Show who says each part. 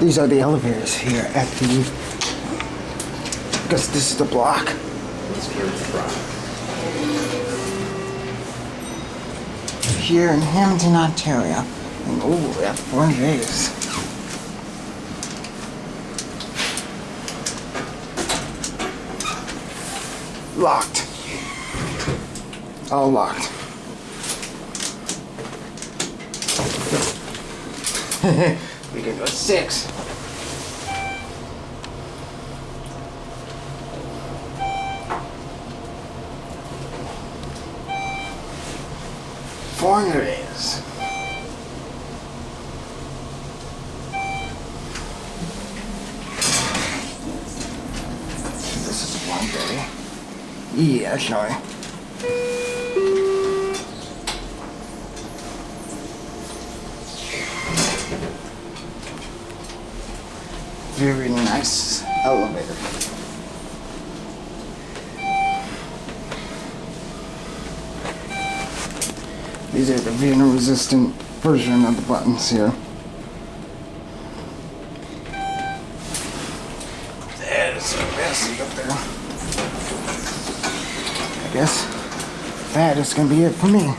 Speaker 1: These are the elevators here at the, I guess this is the block. Here in Hamilton, Ontario. And ooh, we have 400As. Locked. All locked. We can go 6. Foreigner is. This is 130. Yeah, sorry. Very nice elevator. These are the veneer resistant version of the buttons here. There's a message up there. I guess that is gonna be it for me.